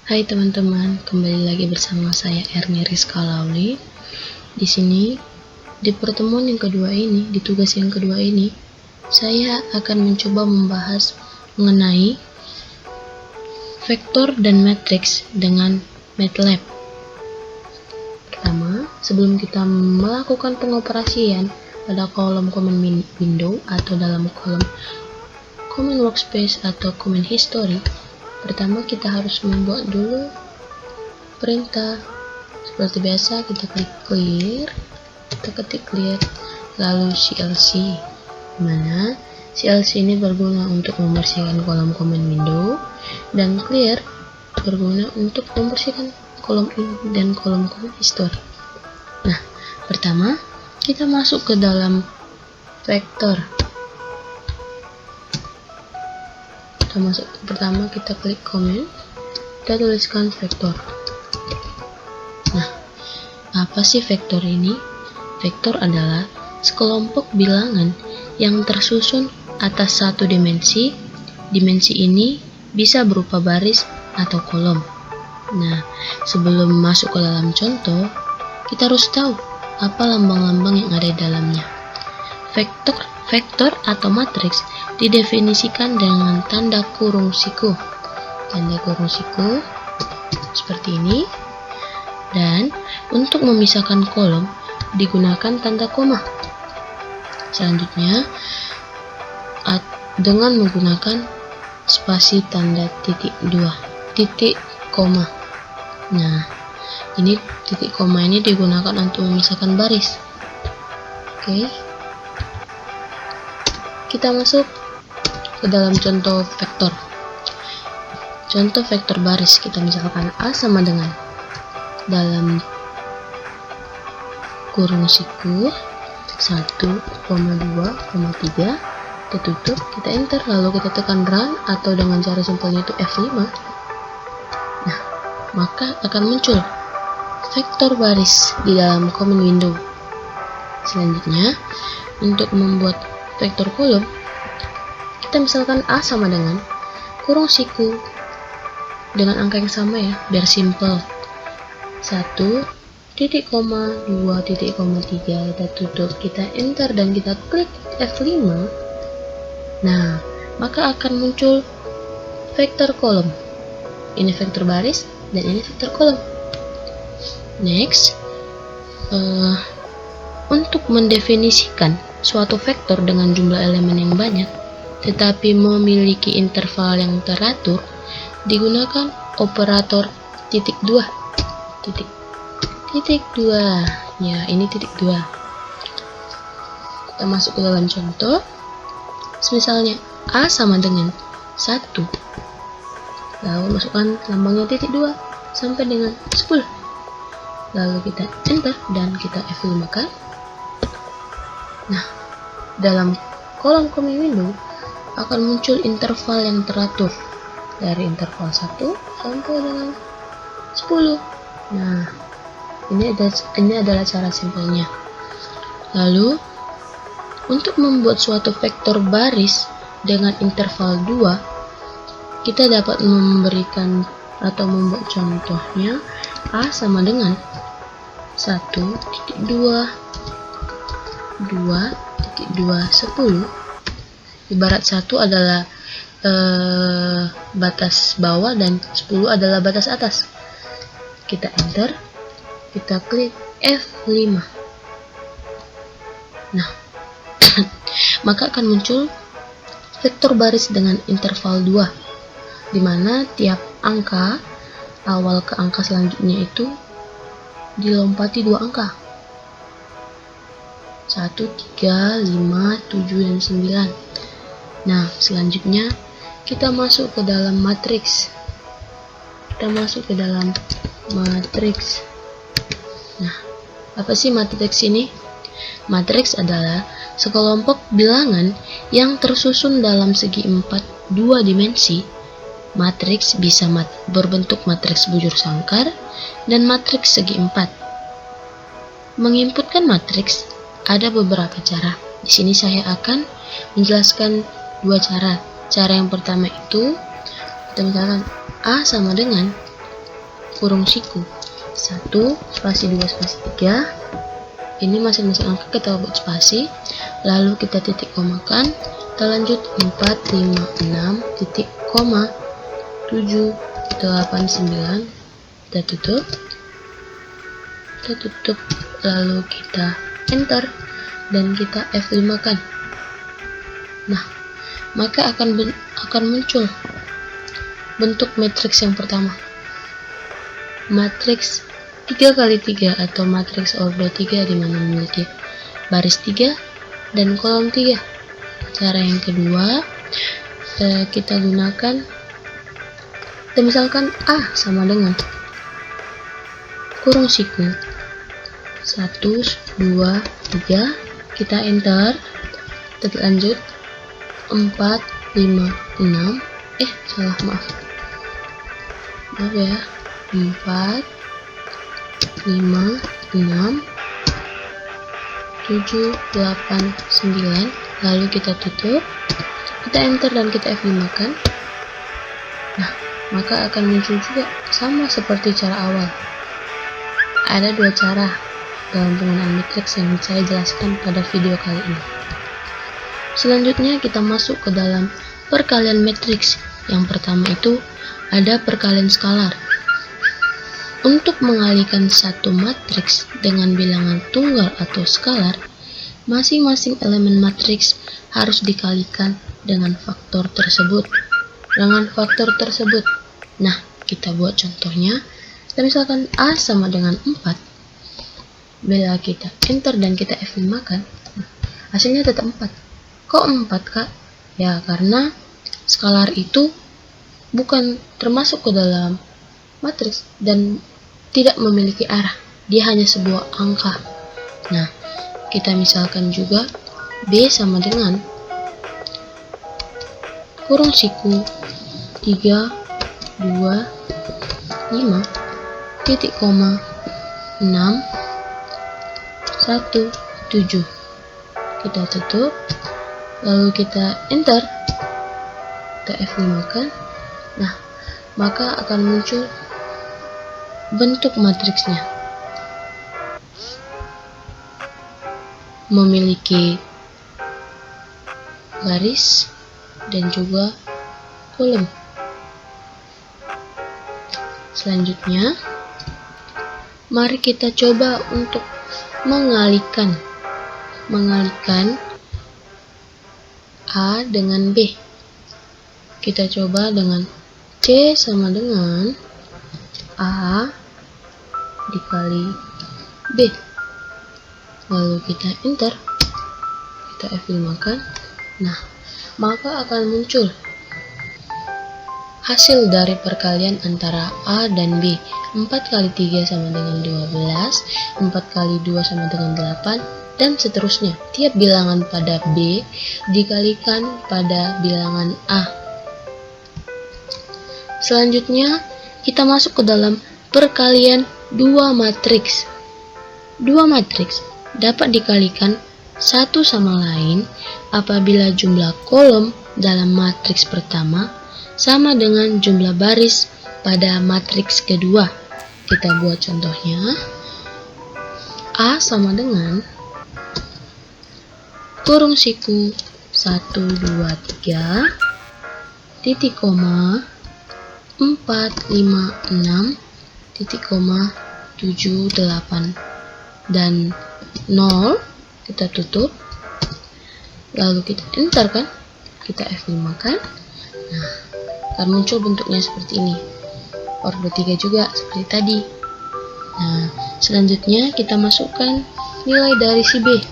Hai teman-teman, kembali lagi bersama saya Erni Rizka Lauli. Di sini, di pertemuan yang kedua ini, di tugas yang kedua ini, saya akan mencoba membahas mengenai vektor dan matriks dengan MATLAB. Pertama, sebelum kita melakukan pengoperasian pada kolom command window atau dalam kolom command workspace atau command history, pertama kita harus membuat dulu perintah. Seperti biasa, kita klik clear, kita ketik clear, lalu CLC, mana CLC ini berguna untuk membersihkan kolom command window, dan clear berguna untuk membersihkan kolom ini dan kolom command history. Nah, pertama kita masuk ke dalam vektor. Pertama kita klik command, kita tuliskan vektor. Nah, apa sih vektor ini? Vektor adalah sekelompok bilangan yang tersusun atas satu dimensi. Dimensi ini bisa berupa baris atau kolom. Nah, sebelum masuk ke dalam contoh, kita harus tahu apa lambang-lambang yang ada di dalamnya. Vektor atau matriks didefinisikan dengan tanda kurung siku. Tanda kurung siku seperti ini. Dan untuk memisahkan kolom digunakan tanda koma. Selanjutnya dengan menggunakan spasi tanda titik koma. Nah, ini titik koma ini digunakan untuk memisahkan baris. Oke. Kita masuk ke dalam contoh vektor. Contoh vektor baris, kita misalkan A sama dengan dalam kurung siku 1,2,3, kita tutup, kita enter, lalu kita tekan run atau dengan cara simpelnya itu F5. Nah, maka akan muncul vektor baris di dalam command window. Selanjutnya, untuk membuat vektor kolom, kita misalkan A sama dengan kurung siku dengan angka yang sama ya, biar simple. 1, titik koma, 2, titik koma, 3, kita tutup, kita enter dan kita klik F5. Nah, maka akan muncul vektor kolom. Ini vektor baris dan ini vektor kolom. Next, untuk mendefinisikan suatu vektor dengan jumlah elemen yang banyak tetapi memiliki interval yang teratur, digunakan operator titik 2. Titik 2. Ya, ini titik 2. Kita masuk ke dalam contoh. Misalnya A sama dengan 1. Lalu masukkan lambangnya titik 2 sampai dengan 10. Lalu kita enter dan kita F5 kan. Nah, dalam kolom command window akan muncul interval yang teratur dari interval 1 sampai dengan 10. Nah, ini adalah cara simpelnya. Lalu, untuk membuat suatu vektor baris dengan interval 2, kita dapat memberikan atau membuat contohnya A sama dengan 1,2, 2,2, 10. Ibarat 1 adalah batas bawah dan 10 adalah batas atas. Kita enter, kita klik F5. Nah, maka akan muncul vektor baris dengan interval 2, di mana tiap angka awal ke angka selanjutnya itu dilompati 2 angka. 1, 3, 5, 7, dan 9. Nah, selanjutnya kita masuk ke dalam matriks. Nah, apa sih matriks ini? Matriks adalah sekelompok bilangan yang tersusun dalam segi 4 2 dimensi. Matriks bisa berbentuk matriks bujur sangkar dan matriks segi 4. Menginputkan matriks ada beberapa cara. Di sini saya akan menjelaskan 2 cara. Cara yang pertama itu, kita misalkan A sama dengan kurung siku 1 spasi 2 spasi 3. Ini masing-masing angka kita buat spasi, lalu kita titik komakan, kita lanjut 4 5 6 titik koma 7 8 9, kita tutup, lalu kita enter dan kita F5 kan. Nah, maka akan muncul bentuk matriks yang pertama, matriks 3x3 atau matriks ordo 3, di mana memiliki baris 3 dan kolom 3. Cara yang kedua, kita gunakan, misalkan A sama dengan kurung siku 1 2 3, kita enter, kita lanjut 4 5 6, maaf ya, 4 5 6 7 8 9, lalu kita tutup, kita enter dan kita F5 kan. Nah, maka akan muncul juga sama seperti cara awal. Ada dua cara dalam penggunaan matriks yang saya jelaskan pada video kali ini. Selanjutnya kita masuk ke dalam perkalian matriks. Yang pertama itu ada perkalian skalar. Untuk mengalikan satu matriks dengan bilangan tunggal atau skalar, masing-masing elemen matriks harus dikalikan dengan faktor tersebut. Nah, kita buat contohnya. Kita misalkan A sama dengan 4. Bila kita enter dan kita F5 kan, hasilnya tetap 4. Kok 4 kak? Ya, karena skalar itu bukan termasuk ke dalam matriks dan tidak memiliki arah, dia hanya sebuah angka. Nah, kita misalkan juga B sama dengan kurung siku 3 2 5 titik koma 6 1 7, kita tutup, lalu kita enter, kita F5 kan. Nah, maka akan muncul bentuk matriksnya, memiliki baris dan juga kolom. Selanjutnya, mari kita coba untuk mengalihkan A dengan B. Kita coba dengan C sama dengan A dikali B, lalu kita enter, kita F5 kan. Nah, maka akan muncul hasil dari perkalian antara A dan B. 4 kali 3 sama dengan 12, 4 kali 2 sama dengan 8, dan seterusnya. Tiap bilangan pada B dikalikan pada bilangan A. Selanjutnya, kita masuk ke dalam perkalian dua matriks. Dua matriks dapat dikalikan satu sama lain apabila jumlah kolom dalam matriks pertama sama dengan jumlah baris pada matriks kedua. Kita buat contohnya. A sama dengan kurung siku 1 2 3 titik koma 4 5 6 titik koma 7 8 dan 0, kita tutup, lalu kita enter kan, kita F5 kan. Nah, akan muncul bentuknya seperti ini, ordo 3 juga seperti tadi. Nah, selanjutnya kita masukkan nilai dari si B.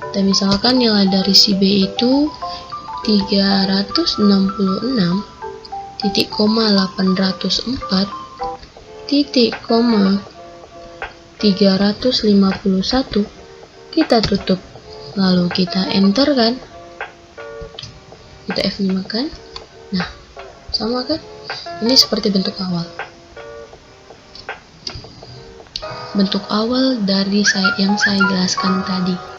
Kita misalkan nilai dari si B itu 366,804 titik koma 351, kita tutup, lalu kita enter kan, kita F5 kan. Nah, sama kan, ini seperti bentuk awal dari yang saya jelaskan tadi.